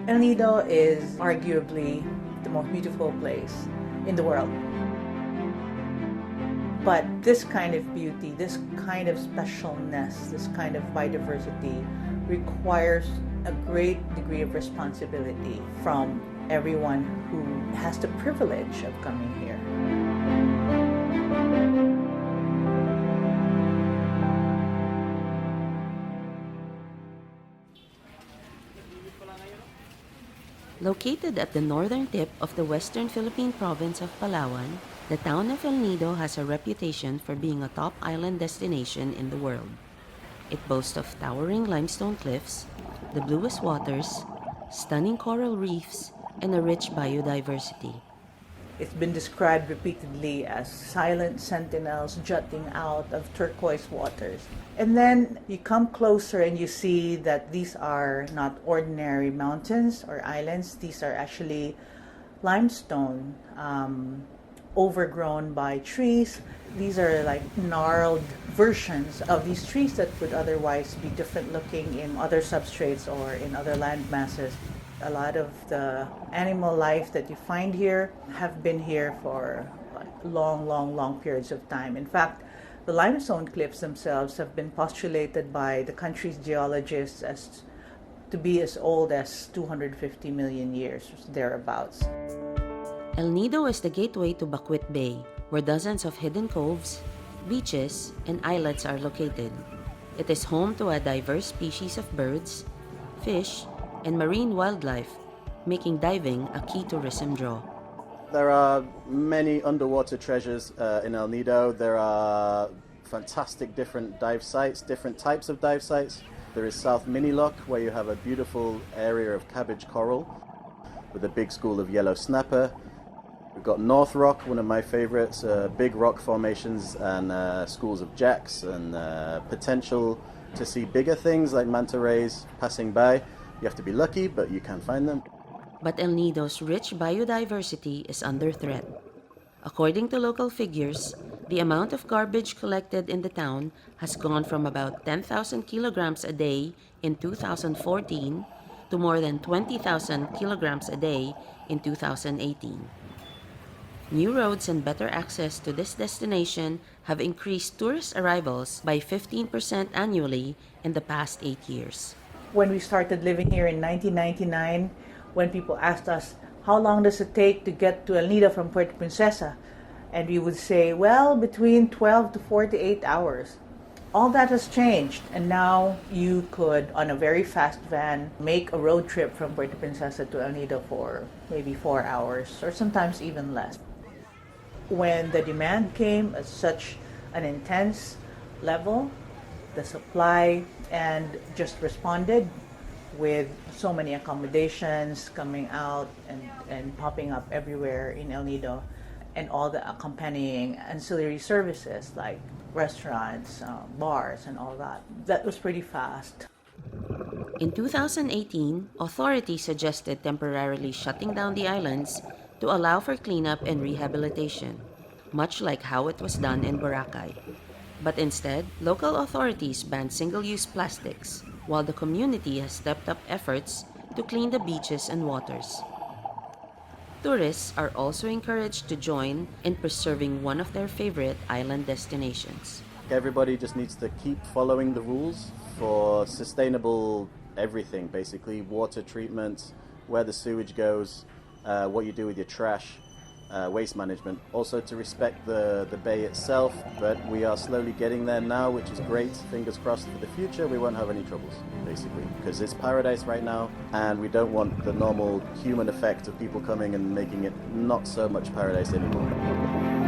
El Nido is arguably the most beautiful place in the world. But this kind of beauty, this kind of specialness, this kind of biodiversity requires a great degree of responsibility from everyone who has the privilege of coming here. Located at the northern tip of the western Philippine province of Palawan, the town of El Nido has a reputation for being a top island destination in the world. It boasts of towering limestone cliffs, the bluest waters, stunning coral reefs, and a rich biodiversity. It's been described repeatedly as silent sentinels jutting out of turquoise waters. And then you come closer and you see that these are not ordinary mountains or islands. These are actually limestone, overgrown by trees. These are like gnarled versions of these trees that would otherwise be different looking in other substrates or in other land masses. A lot of the animal life that you find here have been here for long periods of time. In fact, the limestone cliffs themselves have been postulated by the country's geologists as to be as old as 250 million years, thereabouts. El Nido is the gateway to Bacuit Bay, where dozens of hidden coves, beaches, and islets are located. It is home to a diverse species of birds, fish, and marine wildlife, making diving a key tourism draw. There are many underwater treasures in El Nido. There are fantastic different dive sites, different types of dive sites. There is South Mini Lock, where you have a beautiful area of cabbage coral with a big school of yellow snapper. We've got North Rock, one of my favorites, big rock formations and schools of jacks and potential to see bigger things like manta rays passing by. You have to be lucky, but you can find them. But El Nido's rich biodiversity is under threat. According to local figures, the amount of garbage collected in the town has gone from about 10,000 kilograms a day in 2014 to more than 20,000 kilograms a day in 2018. New roads and better access to this destination have increased tourist arrivals by 15% annually in the past 8 years. When we started living here in 1999, when people asked us, how long does it take to get to El Nido from Puerto Princesa? And we would say, well, between 12 to 48 hours. All that has changed, and now you could, on a very fast van, make a road trip from Puerto Princesa to El Nido for maybe 4 hours, or sometimes even less. When the demand came at such an intense level, the supply and just responded with so many accommodations coming out and popping up everywhere in El Nido, and all the accompanying ancillary services like restaurants, bars, and all that. That was pretty fast. In 2018, authorities suggested temporarily shutting down the islands to allow for cleanup and rehabilitation, much like how it was done in Boracay. But instead, local authorities banned single-use plastics, while the community has stepped up efforts to clean the beaches and waters. Tourists are also encouraged to join in preserving one of their favorite island destinations. Everybody just needs to keep following the rules for sustainable everything, basically. Water treatment, where the sewage goes, what you do with your trash, waste management. Also to respect the bay itself, but we are slowly getting there now, which is great. Fingers crossed for the future, we won't have any troubles, basically, because it's paradise right now, and we don't want the normal human effect of people coming and making it not so much paradise anymore.